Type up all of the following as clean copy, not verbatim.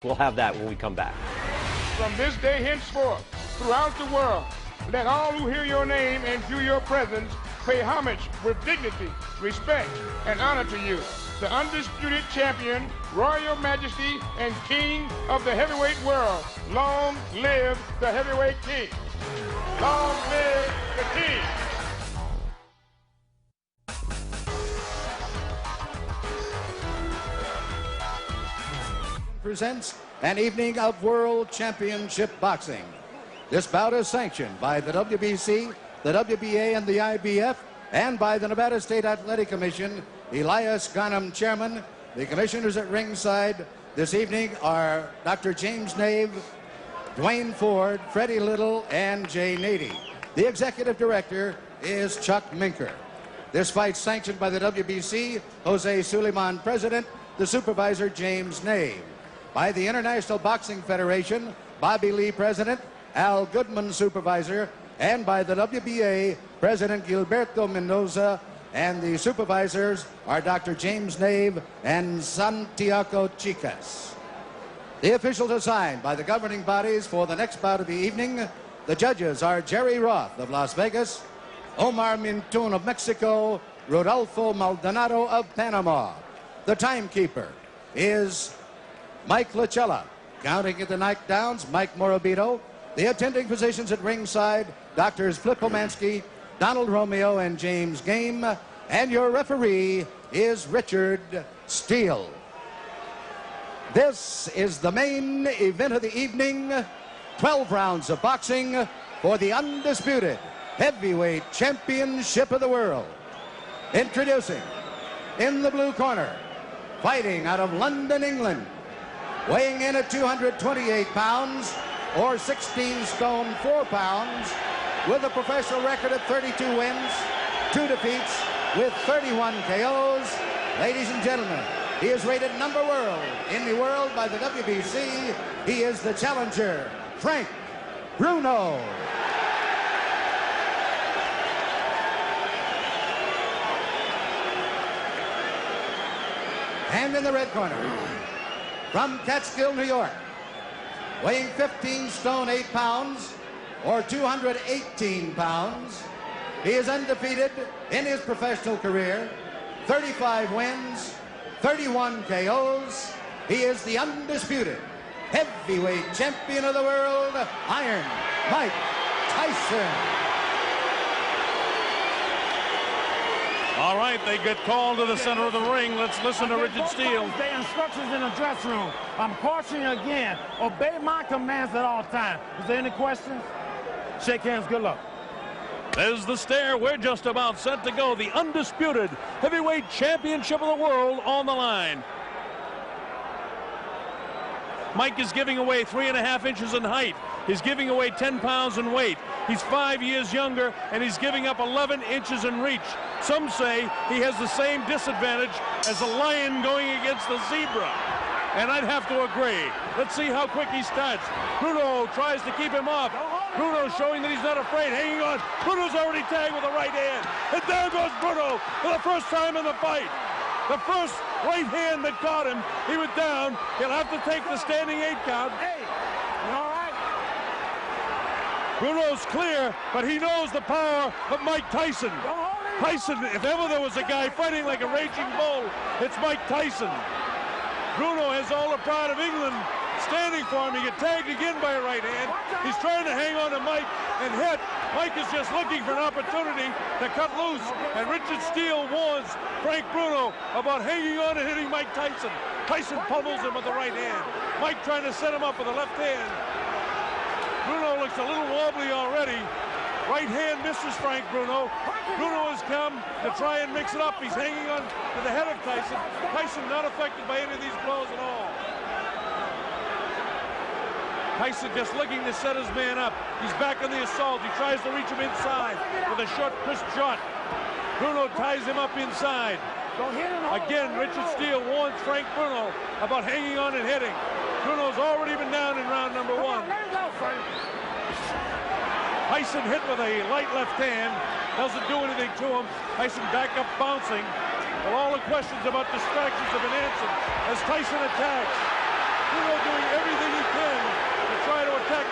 We'll have that when we come back. From this day henceforth, throughout the world, let all who hear your name and view your presence pay homage with dignity, respect, and honor to you, the undisputed champion, royal majesty, and king of the heavyweight world. Long live the heavyweight king. Long live the king. Presents an evening of World Championship Boxing. This bout is sanctioned by the WBC, the WBA, and the IBF, and by the Nevada State Athletic Commission. Elias Garnham, chairman. The commissioners at ringside this evening are Dr. James Nave, Dwayne Ford, Freddie Little, and Jay Nady. The executive director is Chuck Minker. This fight sanctioned by the WBC, Jose Suleiman, president, the supervisor, James Nave. By the International Boxing Federation, Bobby Lee, president, Al Goodman, supervisor, and by the WBA, President Gilberto Mendoza, and the supervisors are Dr. James Nave and Santiago Chicas. The officials assigned by the governing bodies for the next bout of the evening, the judges are Jerry Roth of Las Vegas, Omar Mintun of Mexico, Rodolfo Maldonado of Panama. The timekeeper is Mike Lachella. Counting at the knockdowns, Mike Morabito. The attending physicians at ringside, Doctors Flip Omansky, Donald Romeo, and James Game. And your referee is Richard Steele. This is the main event of the evening. 12 rounds of boxing for the undisputed heavyweight championship of the world. Introducing, in the blue corner, fighting out of London, England, weighing in at 228 pounds, or 16 stone 4 pounds, with a professional record of 32 wins, 2 defeats, with 31 KOs. Ladies and gentlemen, he is rated number world in the world by the WBC. He is the challenger, Frank Bruno. And in the red corner, from Catskill, New York, weighing 15 stone 8 pounds, or 218 pounds, he is undefeated in his professional career, 35 wins, 31 KOs. He is the undisputed heavyweight champion of the world, Iron Mike Tyson. All right, they get called to the center of the ring. Let's listen to Richard Steele. The instructions in the dressing room. I'm cautioning you again. Obey my commands at all times. Is there any questions? Shake hands. Good luck. There's the stare. We're just about set to go. The undisputed heavyweight championship of the world on the line. Mike is giving away 3.5 inches in height. He's giving away 10 pounds in weight. He's 5 years younger, and he's giving up 11 inches in reach. Some say he has the same disadvantage as a lion going against the zebra. And I'd have to agree. Let's see how quick he starts. Bruno tries to keep him off. Bruno showing that he's not afraid, hanging on. Bruno's already tagged with the right hand. And there goes Bruno for the first time in the fight. The first right hand that caught him, he went down. He'll have to take the standing 8 count. Hey, you all right? Bruno's clear, but he knows the power of Mike Tyson. Tyson, if ever there was a guy fighting like a raging bull, it's Mike Tyson. Bruno has all the pride of England standing for him. He gets tagged again by a right hand. He's trying to hang on to Mike and hit. Mike is just looking for an opportunity to cut loose. And Richard Steele warns Frank Bruno about hanging on and hitting Mike Tyson. Tyson pummels him with the right hand. Mike trying to set him up with the left hand. Bruno looks a little wobbly already. Right hand misses Frank Bruno. Bruno has come to try and mix it up. He's hanging on to the head of Tyson. Tyson not affected by any of these blows at all. Tyson just looking to set his man up. He's back on the assault. He tries to reach him inside with a short, crisp shot. Bruno ties him up inside. Again, Richard Steele warns Frank Bruno about hanging on and hitting. Bruno's already been down in round number 1. Tyson hit with a light left hand. Doesn't do anything to him. Tyson back up bouncing. Well, all the questions about distractions have been answered as Tyson attacks. Bruno doing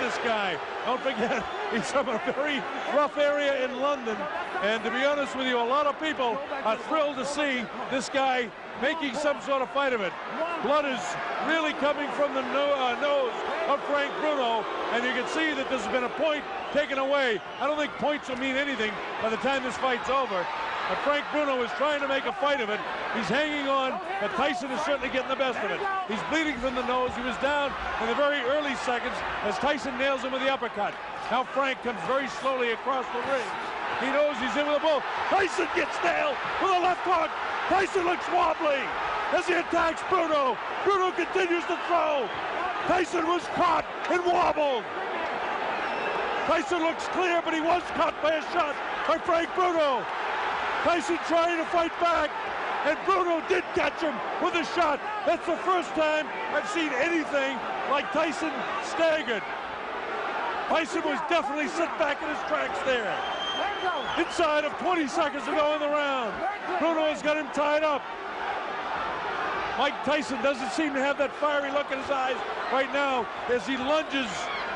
this guy. Don't forget, he's from a very rough area in London. And to be honest with you, a lot of people are thrilled to see this guy making some sort of fight of it. Blood is really coming from the nose of Frank Bruno, and you can see that there's been a point taken away. I don't think points will mean anything by the time this fight's over. But Frank Bruno is trying to make a fight of it. He's hanging on, but Tyson is certainly getting the best of it. He's bleeding from the nose. He was down in the very early seconds as Tyson nails him with the uppercut. Now Frank comes very slowly across the ring. He knows he's in with a blow. Tyson gets nailed with a left hook. Tyson looks wobbly as he attacks Bruno. Bruno continues to throw. Tyson was caught and wobbled. Tyson looks clear, but he was caught by a shot by Frank Bruno. Tyson trying to fight back, and Bruno did catch him with a shot. That's the first time I've seen anything like Tyson staggered. Tyson was definitely set back in his tracks there. Inside of 20 seconds to go in the round. Bruno has got him tied up. Mike Tyson doesn't seem to have that fiery look in his eyes right now as he lunges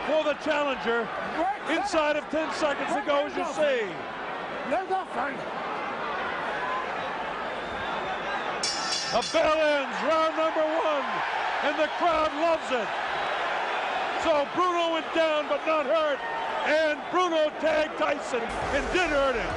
for the challenger. Inside of 10 seconds to go, as you see. The bell ends, round number 1, and the crowd loves it. So Bruno went down but not hurt, and Bruno tagged Tyson and did hurt him.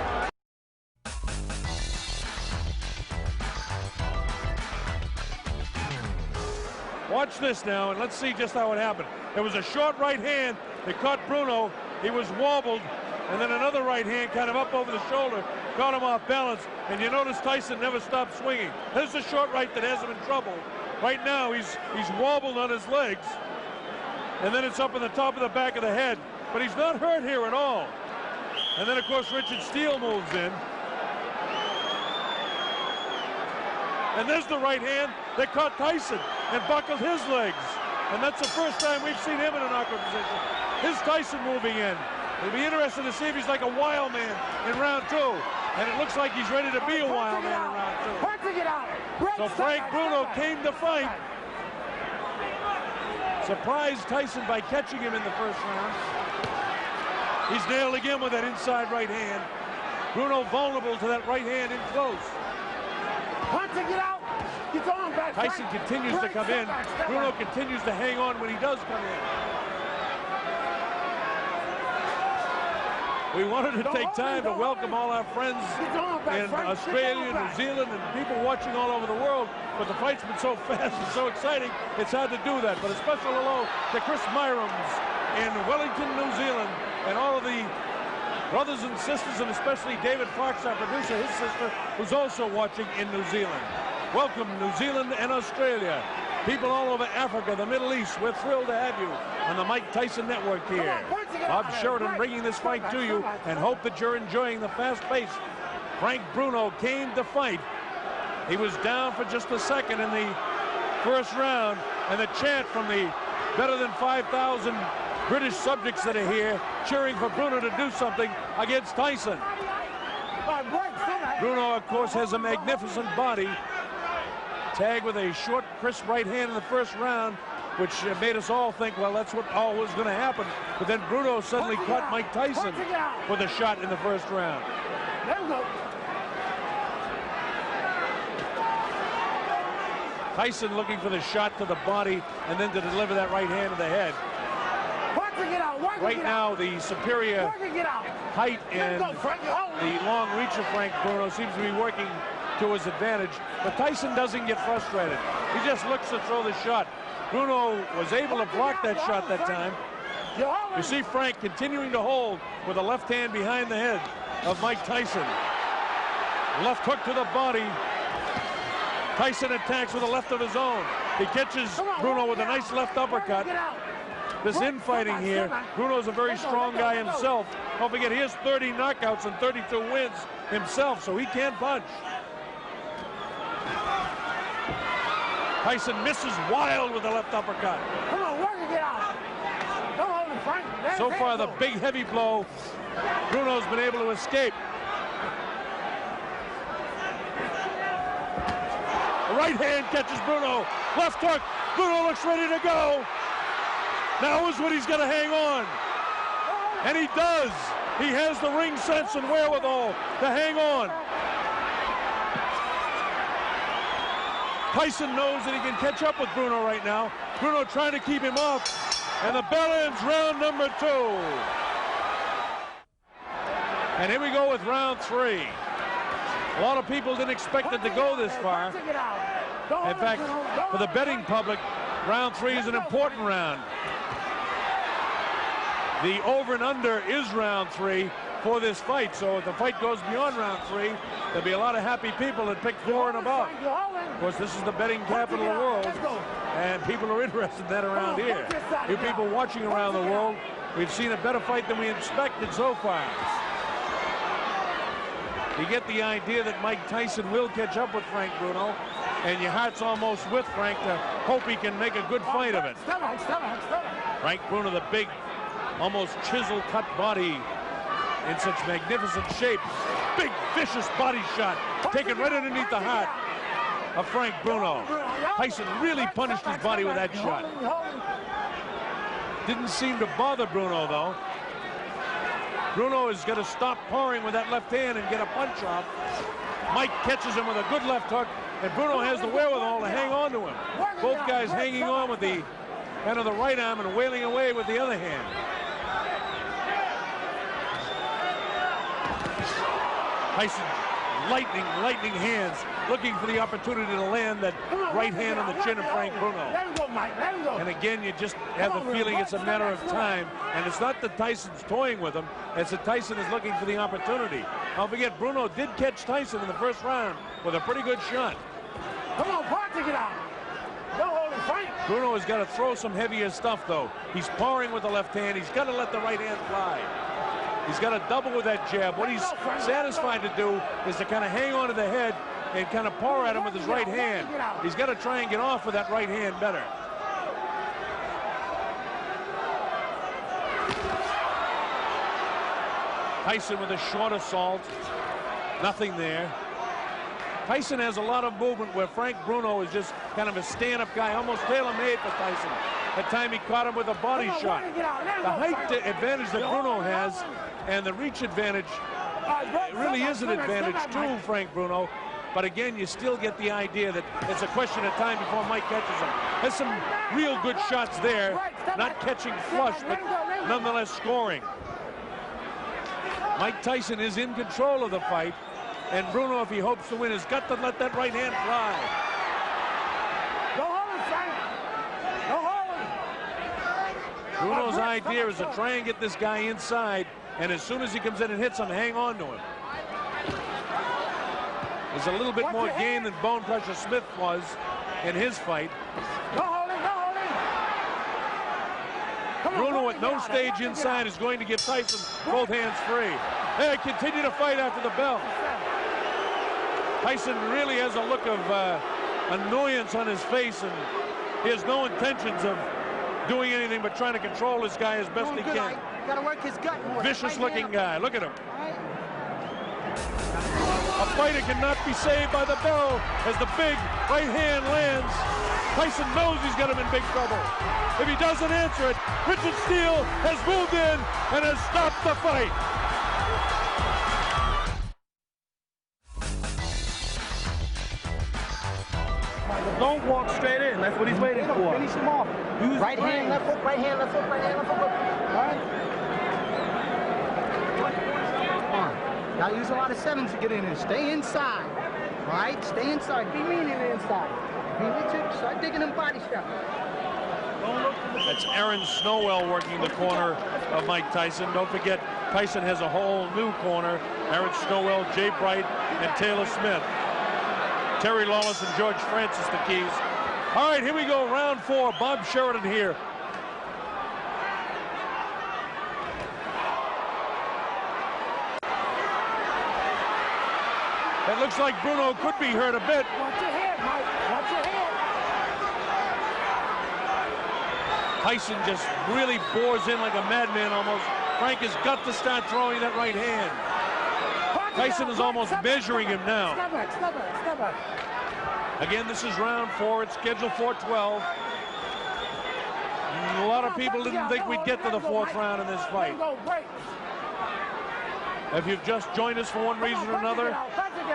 Watch this now, and let's see just how it happened. There was a short right hand that caught Bruno. He was wobbled, and then another right hand kind of up over the shoulder got him off balance, and you notice Tyson never stopped swinging. There's a short right that has him in trouble. Right now, he's wobbled on his legs, and then it's up in the top of the back of the head, but he's not hurt here at all. And then, of course, Richard Steele moves in. And there's the right hand that caught Tyson and buckled his legs. And that's the first time we've seen him in an awkward position. Here's Tyson moving in. It'll be interesting to see if he's like a wild man in round 2. And it looks like he's ready to be a wild man in round 2. So Frank Bruno came to fight. Surprised Tyson by catching him in the first round. He's nailed again with that inside right hand. Bruno vulnerable to that right hand in close. Tyson continues to come in. Bruno continues to hang on when he does come in. We wanted to take time to welcome all our friends in Australia, New Zealand, and people watching all over the world, but the fight's been so fast and so exciting, it's hard to do that. But a special hello to Chris Myrams in Wellington, New Zealand, and all of the brothers and sisters, and especially David Fox, our producer, his sister, who's also watching in New Zealand. Welcome, New Zealand and Australia. People all over Africa, the Middle East, we're thrilled to have you on the Mike Tyson Network here. Bob Sheridan bringing this fight to you, and hope that you're enjoying the fast pace. Frank Bruno came to fight. He was down for just a second in the first round, and the chant from the better than 5,000 British subjects that are here cheering for Bruno to do something against Tyson. Bruno, of course, has a magnificent body. Tagged with a short, crisp right hand in the first round, which made us all think, well, that's what all was going to happen. But then Bruno suddenly caught Mike Tyson with a shot in the first round. Tyson looking for the shot to the body and then to deliver that right hand to the head. Right now, the superior height and the long reach of Frank Bruno seems to be working to his advantage, but Tyson doesn't get frustrated. He just looks to throw the shot. Bruno was able to block that shot that time. You see Frank continuing to hold with a left hand behind the head of Mike Tyson. Left hook to the body. Tyson attacks with a left of his own. He catches Bruno with a nice left uppercut. This infighting here, Bruno's a very strong guy himself. Don't forget, he has 30 knockouts and 32 wins himself, so he can punch. Tyson misses wild with the left uppercut. Come on, work it out. Come on, Frank. So far, the big heavy blow, Bruno's been able to escape. The right hand catches Bruno. Left hook. Bruno looks ready to go. Now is when he's going to hang on. And he does. He has the ring sense and wherewithal to hang on. Tyson knows that he can catch up with Bruno right now. Bruno trying to keep him off. And the bell ends round number 2. And here we go with round 3. A lot of people didn't expect it to go this far. In fact, for the betting public, round 3 is an important round. The over and under is round 3 for this fight. So if the fight goes beyond round 3, there'll be a lot of happy people that pick 4 and above. Of course, this is the betting capital of the world, and people are interested in that around here. You people watching around the world, we've seen a better fight than we expected so far. You get the idea that Mike Tyson will catch up with Frank Bruno, and your heart's almost with Frank to hope he can make a good fight of it. Frank Bruno, the big, almost chisel-cut body in such magnificent shape. Big, vicious body shot taken right underneath the heart of Frank Bruno. Tyson really punished his body with that shot. Didn't seem to bother Bruno, though. Bruno is going to stop pouring with that left hand and get a punch off. Mike catches him with a good left hook, and Bruno has the wherewithal to hang on to him. Both guys hanging on with the kind of the right arm and wailing away with the other hand. Tyson, lightning hands, looking for the opportunity to land that right hand on the chin of Frank Bruno. And again, you just have the feeling it's a matter of time. And it's not that Tyson's toying with him, it's that Tyson is looking for the opportunity. Don't forget, Bruno did catch Tyson in the first round with a pretty good shot. Come on, Park, get out. Don't hold him, Frank. Bruno has got to throw some heavier stuff, though. He's powering with the left hand. He's got to let the right hand fly. He's got to double with that jab. What he's satisfied to do is to kind of hang on to the head and kind of power at him with his right hand. He's got to try and get off with that right hand better. Tyson with a short assault. Nothing there. Tyson has a lot of movement where Frank Bruno is just kind of a stand-up guy, almost tailor-made for Tyson. That time he caught him with a body shot. The height advantage that Bruno has and the reach advantage, it really is an advantage to Frank Bruno. But again, you still get the idea that it's a question of time before Mike catches him. There's some real good shots there, not catching flush, but nonetheless scoring. Mike Tyson is in control of the fight, and Bruno, if he hopes to win, has got to let that right hand fly. Bruno's idea is to try and get this guy inside, and as soon as he comes in and hits him, hang on to him. There's a little bit more gain than Bone Crusher Smith was in his fight. Bruno at no stage inside is going to give Tyson both hands free. They continue to fight after the bell. Tyson really has a look of annoyance on his face, and he has no intentions of doing anything but trying to control this guy as best he can. Got to work his gut more. Vicious-looking guy. Look at him. A fighter cannot be saved by the bell as the big right hand lands. Tyson knows he's got him in big trouble. If he doesn't answer it, Richard Steele has moved in and has stopped the fight. Don't walk straight in. That's what he's waiting for. Finish him off. Use right hand, left hook, right hand, left hook, right hand, left hook. All right. Come on. Gotta use a lot of sevens to get in there. Stay inside. All right? Stay inside. Be mean in the inside. Be Richard. Start digging them body straps. That's Aaron Snowell working the corner of Mike Tyson. Don't forget, Tyson has a whole new corner. Aaron Snowell, Jay Bright, and Taylor Smith. Terry Lawless and George Francis, the keys. All right, here we go, round 4. Bob Sheridan here. It looks like Bruno could be hurt a bit. Watch your head, Mike. Watch your head. Tyson just really bores in like a madman almost. Frank has got to start throwing that right hand. Tyson is almost measuring him now. Again, this is round 4. It's scheduled for 12. A lot of of people didn't think we'd get to the fourth round in this fight. If you've just joined us for one reason or another,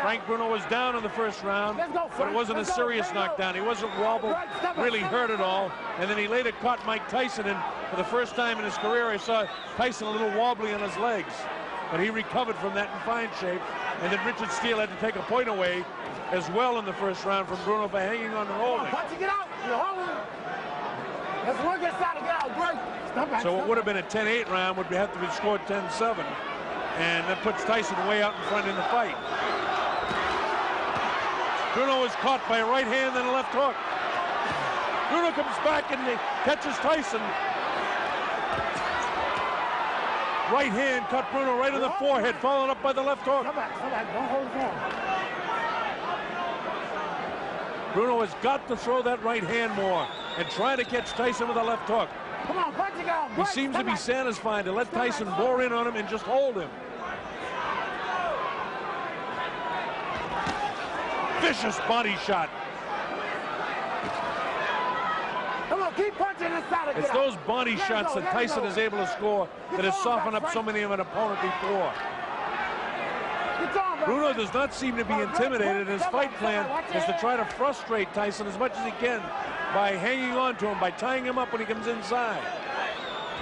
Frank Bruno was down in the first round, but it wasn't a serious knockdown. He wasn't wobbled, really hurt at all. And then he later caught Mike Tyson, and for the first time in his career, I saw Tyson a little wobbly on his legs. But he recovered from that in fine shape. And then Richard Steele had to take a point away as well in the first round from Bruno by hanging on and holding. So what would have been a 10-8 round would have to be scored 10-7. And that puts Tyson way out in front in the fight. Bruno is caught by a right hand and a left hook. Bruno comes back and catches Tyson. Right hand cut Bruno right in the forehead, followed up by the left hook. Come back, don't hold his hand. Bruno has got to throw that right hand more and try to catch Tyson with a left hook. Come on, punch it out. He seems to be satisfied to let Tyson bore in on him and just hold him. Vicious body shot. Come on, keep punching inside of it. It's those body shots that Tyson is able to score that has softened up so many of an opponent before. Bruno does not seem to be intimidated. His fight plan is to try to frustrate Tyson as much as he can by hanging on to him, by tying him up when he comes inside.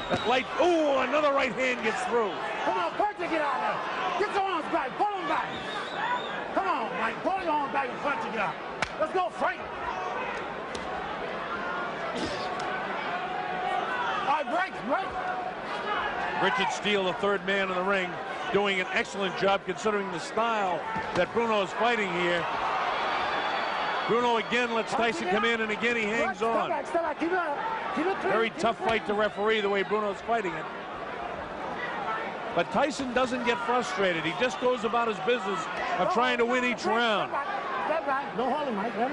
That light, ooh, another right hand gets through. Come on, punch it, get out there. Get your arms back, pull them back. Come on, Mike, pull your arms back and punch it, get out. Let's go, Frank. All right, break. Richard Steele, the third man in the ring, doing an excellent job considering the style that Bruno is fighting here. Bruno again lets Tyson come in, and again he hangs on. Very tough fight to referee the way Bruno's fighting it. But Tyson doesn't get frustrated. He just goes about his business of trying to win each round.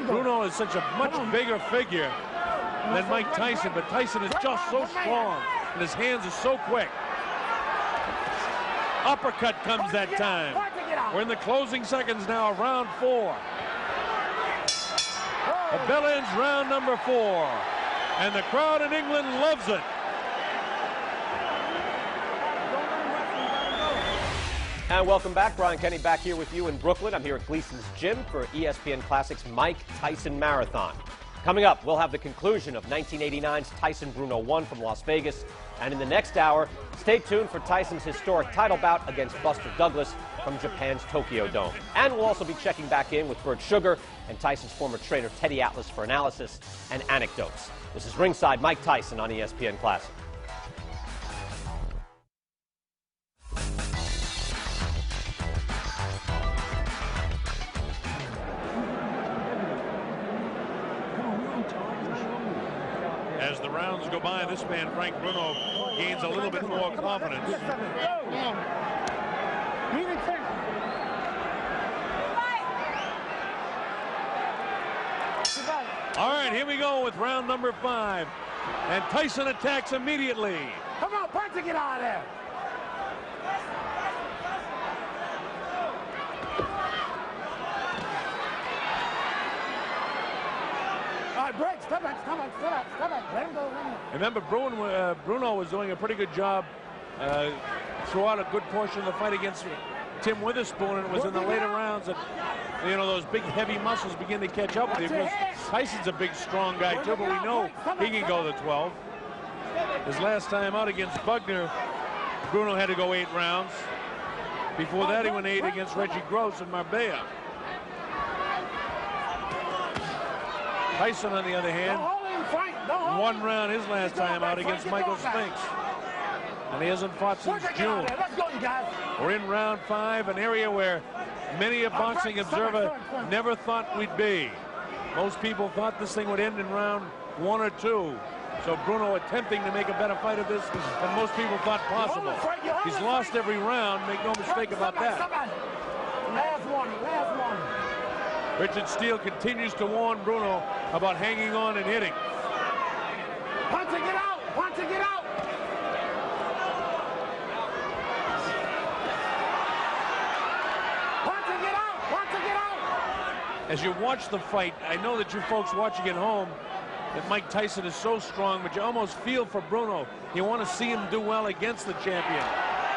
Bruno is such a much bigger figure than Mike Tyson, but Tyson is just so strong, and his hands are so quick. Uppercut comes that time. We're in the closing seconds now of round 4. The bell ends round number 4, and the crowd in England loves it. And welcome back. Brian Kenny back here with you in Brooklyn. I'm here at Gleason's Gym for ESPN Classic's Mike Tyson Marathon. Coming up, we'll have the conclusion of 1989's Tyson Bruno 1 from Las Vegas. And in the next hour, stay tuned for Tyson's historic title bout against Buster Douglas from Japan's Tokyo Dome. And we'll also be checking back in with Bert Sugar and Tyson's former trainer Teddy Atlas for analysis and anecdotes. This is Ringside Mike Tyson on ESPN Classic. As the rounds go by, this man, Frank Bruno, gains a little bit more confidence. All right, here we go with round number 5. And Tyson attacks immediately. Come on, punch it, get out of there. All right, break, step back. Let him go. Remember, Bruno was doing a pretty good job throughout a good portion of the fight against Tim Witherspoon, and it was in the later rounds that, you know, those big, heavy muscles begin to catch up with him. Tyson's a big, strong guy, too, but we know he can go to 12. His last time out against Bugner, Bruno had to go 8 rounds. Before that, he went 8 against Reggie Gross in Marbella. Tyson, on the other hand, 1 round his last time out against Michael Spinks. And he hasn't fought since June. We're in round 5, an area where many a boxing observer never thought we'd be. Most people thought this thing would end in round 1 or 2. So Bruno attempting to make a better fight of this than most people thought possible. He's lost every round, make no mistake about that. Last warning. Richard Steele continues to warn Bruno about hanging on and hitting. Punch it, get out. As you watch the fight, I know that you folks watching at home that Mike Tyson is so strong, but you almost feel for Bruno. You want to see him do well against the champion.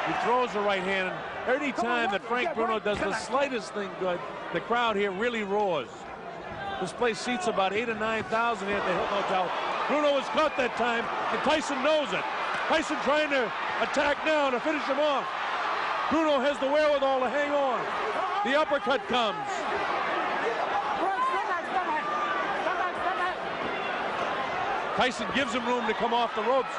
He throws the right hand, and every time that Frank Bruno does the slightest thing good, the crowd here really roars. This place seats about 8,000 or 9,000 here at the Hilton Hotel. Bruno was caught that time, and Tyson knows it. Tyson trying to attack now to finish him off. Bruno has the wherewithal to hang on. The uppercut comes. Tyson gives him room to come off the ropes.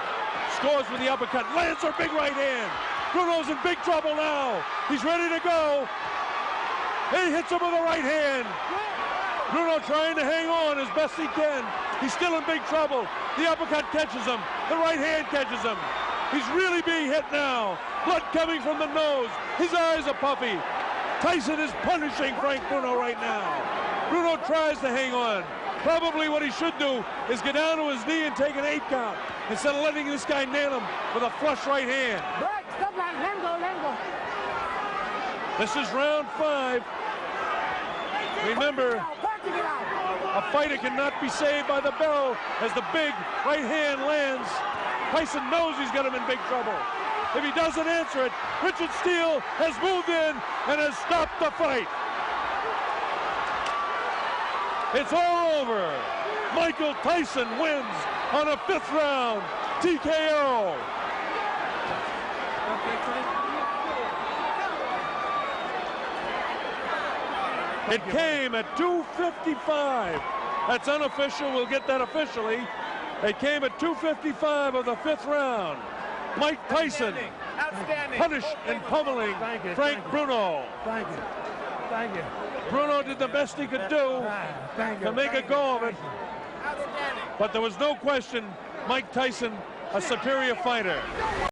Scores with the uppercut. Lands a big right hand. Bruno's in big trouble now. He's ready to go. He hits him with a right hand. Bruno trying to hang on as best he can. He's still in big trouble. The uppercut catches him. The right hand catches him. He's really being hit now. Blood coming from the nose. His eyes are puffy. Tyson is punishing Frank Bruno right now. Bruno tries to hang on. Probably what he should do is get down to his knee and take an 8 count instead of letting this guy nail him with a flush right hand. This is round 5. Remember, a fighter cannot be saved by the bell as the big right hand lands. Tyson knows he's got him in big trouble. If he doesn't answer it, Richard Steele has moved in and has stopped the fight. It's all over. Michael Tyson wins on a 5th round TKO. It came at 2:55. That's unofficial. We'll get that officially. It came at 2:55 of the 5th round. Mike Tyson punished and pummeling Frank Bruno. Thank you. Thank you. Bruno did the best he could do to make a go of it. But there was no question Mike Tyson, a superior fighter.